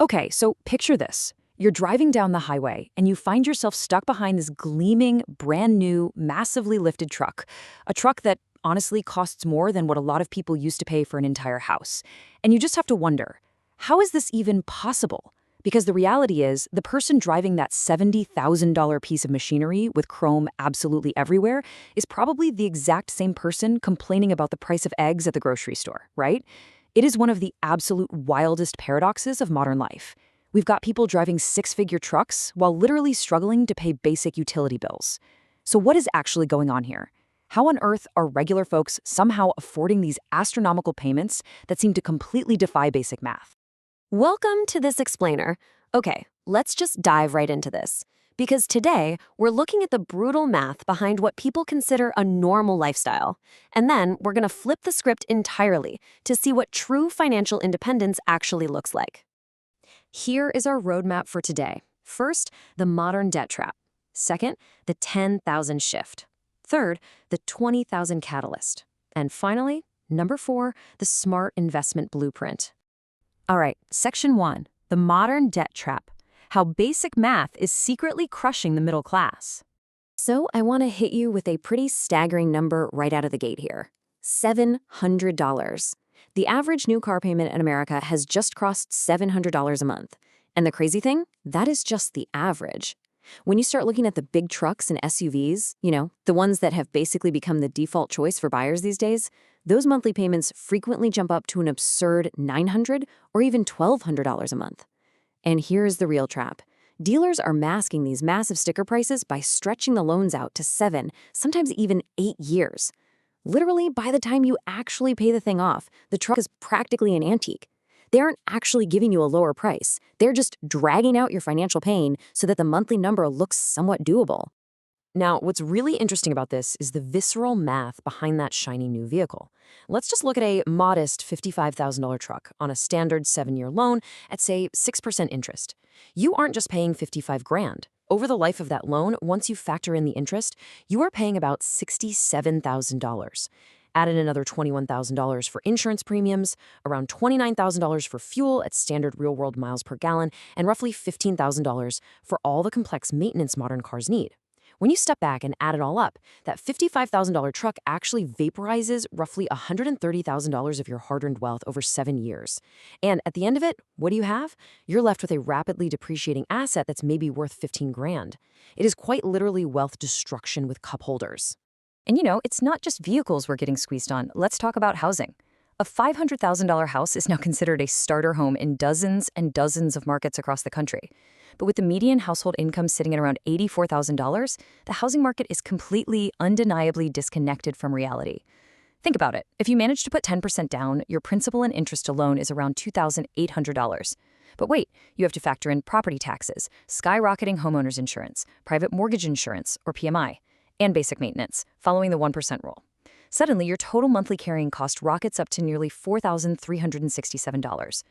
Okay, so picture this. You're driving down the highway and you find yourself stuck behind this gleaming, brand new, massively lifted truck. A truck that honestly costs more than what a lot of people used to pay for an entire house. And you just have to wonder, how is this even possible? Because the reality is, the person driving that $70,000 piece of machinery with chrome absolutely everywhere is probably the exact same person complaining about the price of eggs at the grocery store, right? It is one of the absolute wildest paradoxes of modern life. We've got people driving six-figure trucks while literally struggling to pay basic utility bills. So what is actually going on here? How on earth are regular folks somehow affording these astronomical payments that seem to completely defy basic math? Welcome to this explainer. Okay, let's just dive right into this. Because today, we're looking at the brutal math behind what people consider a normal lifestyle. And then we're going to flip the script entirely to see what true financial independence actually looks like. Here is our roadmap for today. First, the modern debt trap. Second, the 10,000 shift. Third, the 20,000 catalyst. And finally, number 4, the smart investment blueprint. All right, section 1, the modern debt trap. How basic math is secretly crushing the middle class. So I want to hit you with a pretty staggering number right out of the gate here. $700. The average new car payment in America has just crossed $700 a month. And the crazy thing, that is just the average. When you start looking at the big trucks and SUVs, the ones that have basically become the default choice for buyers these days, those monthly payments frequently jump up to an absurd $900 or even $1,200 a month. And here's the real trap. Dealers are masking these massive sticker prices by stretching the loans out to 7, sometimes even 8 years. Literally, by the time you actually pay the thing off, the truck is practically an antique. They aren't actually giving you a lower price. They're just dragging out your financial pain so that the monthly number looks somewhat doable. Now, what's really interesting about this is the visceral math behind that shiny new vehicle. Let's just look at a modest $55,000 truck on a standard 7-year loan at, say, 6% interest. You aren't just paying $55 grand. Over the life of that loan, once you factor in the interest, you are paying about $67,000. Add in another $21,000 for insurance premiums, around $29,000 for fuel at standard real-world miles per gallon, and roughly $15,000 for all the complex maintenance modern cars need. When you step back and add it all up, that $55,000 truck actually vaporizes roughly $130,000 of your hard-earned wealth over 7 years. And at the end of it, what do you have? You're left with a rapidly depreciating asset that's maybe worth 15 grand. It is quite literally wealth destruction with cup holders. And it's not just vehicles we're getting squeezed on. Let's talk about housing. A $500,000 house is now considered a starter home in dozens and dozens of markets across the country. But with the median household income sitting at around $84,000, the housing market is completely, undeniably disconnected from reality. Think about it. If you manage to put 10% down, your principal and interest alone is around $2,800. But wait, you have to factor in property taxes, skyrocketing homeowners insurance, private mortgage insurance, or PMI, and basic maintenance, following the 1% rule. Suddenly, your total monthly carrying cost rockets up to nearly $4,367.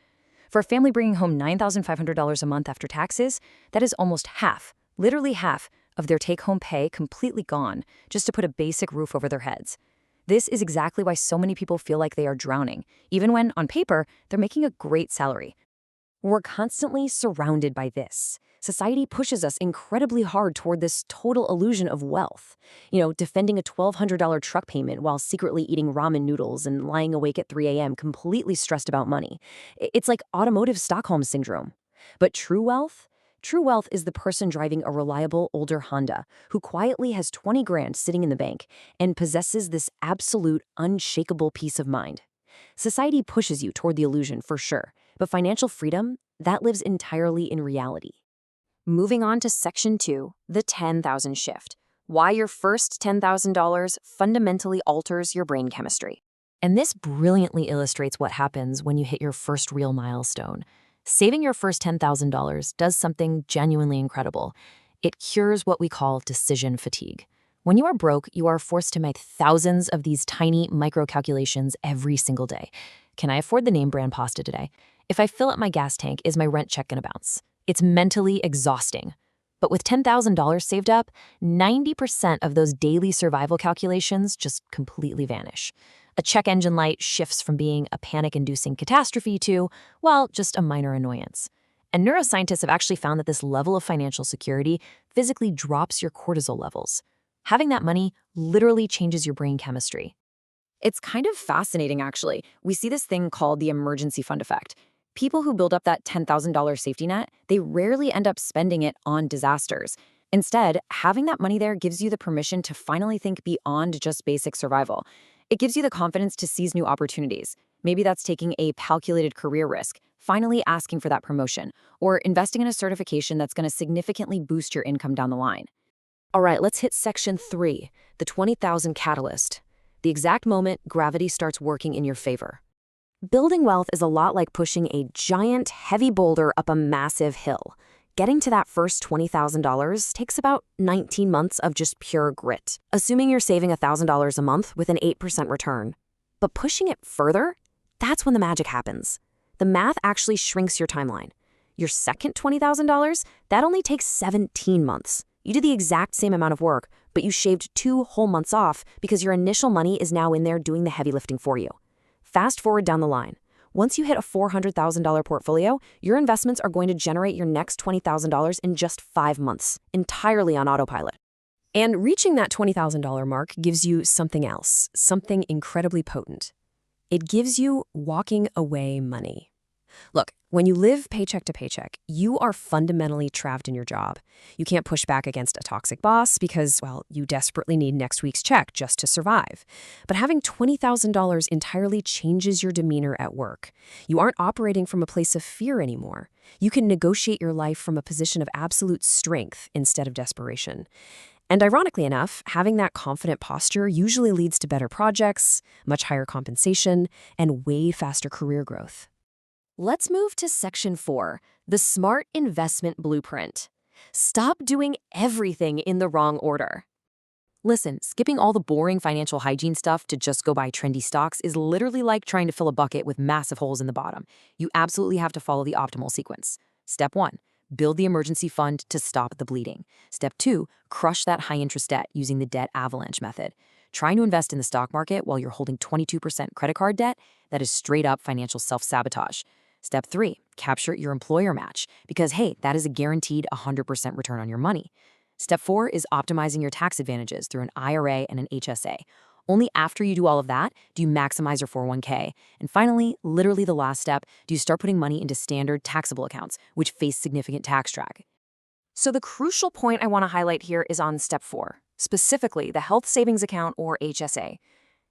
For a family bringing home $9,500 a month after taxes, that is almost half, literally half, of their take-home pay completely gone just to put a basic roof over their heads. This is exactly why so many people feel like they are drowning, even when, on paper, they're making a great salary. We're constantly surrounded by this. Society pushes us incredibly hard toward this total illusion of wealth. Defending a $1,200 truck payment while secretly eating ramen noodles and lying awake at 3 a.m. completely stressed about money. It's like automotive Stockholm syndrome. But true wealth? True wealth is the person driving a reliable older Honda who quietly has 20 grand sitting in the bank and possesses this absolute, unshakable peace of mind. Society pushes you toward the illusion for sure, but financial freedom, that lives entirely in reality. Moving on to section 2, the 10,000 shift. Why your first $10,000 fundamentally alters your brain chemistry. And this brilliantly illustrates what happens when you hit your first real milestone. Saving your first $10,000 does something genuinely incredible. It cures what we call decision fatigue. When you are broke, you are forced to make thousands of these tiny micro-calculations every single day. Can I afford the name brand pasta today? If I fill up my gas tank, is my rent check gonna bounce? It's mentally exhausting. But with $10,000 saved up, 90% of those daily survival calculations just completely vanish. A check engine light shifts from being a panic-inducing catastrophe to, well, just a minor annoyance. And neuroscientists have actually found that this level of financial security physically drops your cortisol levels. Having that money literally changes your brain chemistry. It's kind of fascinating, actually. We see this thing called the emergency fund effect. People who build up that $10,000 safety net, they rarely end up spending it on disasters. Instead, having that money there gives you the permission to finally think beyond just basic survival. It gives you the confidence to seize new opportunities. Maybe that's taking a calculated career risk, finally asking for that promotion, or investing in a certification that's going to significantly boost your income down the line. All right, let's hit section 3, the 20,000 catalyst. The exact moment gravity starts working in your favor. Building wealth is a lot like pushing a giant, heavy boulder up a massive hill. Getting to that first $20,000 takes about 19 months of just pure grit, assuming you're saving $1,000 a month with an 8% return. But pushing it further, that's when the magic happens. The math actually shrinks your timeline. Your second $20,000, that only takes 17 months. You did the exact same amount of work, but you shaved 2 whole months off because your initial money is now in there doing the heavy lifting for you. Fast forward down the line. Once you hit a $400,000 portfolio, your investments are going to generate your next $20,000 in just 5 months, entirely on autopilot. And reaching that $20,000 mark gives you something else, something incredibly potent. It gives you walking away money. Look, when you live paycheck to paycheck, you are fundamentally trapped in your job. You can't push back against a toxic boss because, well, you desperately need next week's check just to survive. But having $20,000 entirely changes your demeanor at work. You aren't operating from a place of fear anymore. You can negotiate your life from a position of absolute strength instead of desperation. And ironically enough, having that confident posture usually leads to better projects, much higher compensation, and way faster career growth. Let's move to section 4, the smart investment blueprint. Stop doing everything in the wrong order. Listen, skipping all the boring financial hygiene stuff to just go buy trendy stocks is literally like trying to fill a bucket with massive holes in the bottom. You absolutely have to follow the optimal sequence. Step 1, build the emergency fund to stop the bleeding. Step 2, crush that high-interest debt using the debt avalanche method. Trying to invest in the stock market while you're holding 22% credit card debt, that is straight-up financial self-sabotage. Step 3, capture your employer match because, hey, that is a guaranteed 100% return on your money. Step 4 is optimizing your tax advantages through an IRA and an HSA. Only after you do all of that do you maximize your 401k. And finally, literally the last step, do you start putting money into standard taxable accounts, which face significant tax drag. So the crucial point I want to highlight here is on step 4, specifically the health savings account or HSA.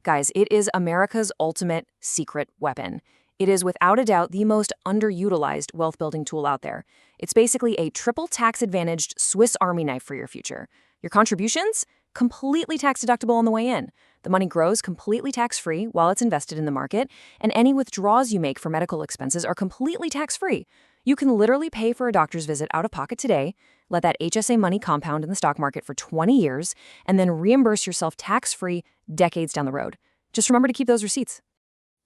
Guys, it is America's ultimate secret weapon. It is without a doubt the most underutilized wealth building tool out there. It's basically a triple tax-advantaged Swiss Army knife for your future. Your contributions? Completely tax-deductible on the way in. The money grows completely tax-free while it's invested in the market, and any withdrawals you make for medical expenses are completely tax-free. You can literally pay for a doctor's visit out of pocket today, let that HSA money compound in the stock market for 20 years, and then reimburse yourself tax-free decades down the road. Just remember to keep those receipts.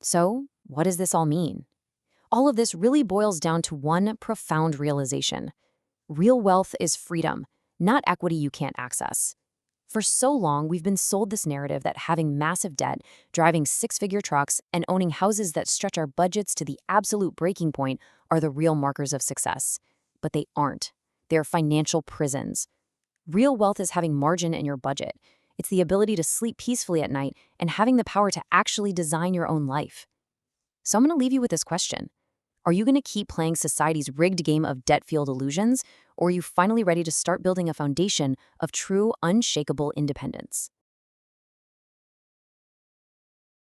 So, what does this all mean? All of this really boils down to one profound realization. Real wealth is freedom, not equity you can't access. For so long, we've been sold this narrative that having massive debt, driving 6-figure trucks, and owning houses that stretch our budgets to the absolute breaking point are the real markers of success. But they aren't. They're financial prisons. Real wealth is having margin in your budget. It's the ability to sleep peacefully at night and having the power to actually design your own life. So I'm going to leave you with this question. Are you going to keep playing society's rigged game of debt-fueled illusions, or are you finally ready to start building a foundation of true, unshakable independence?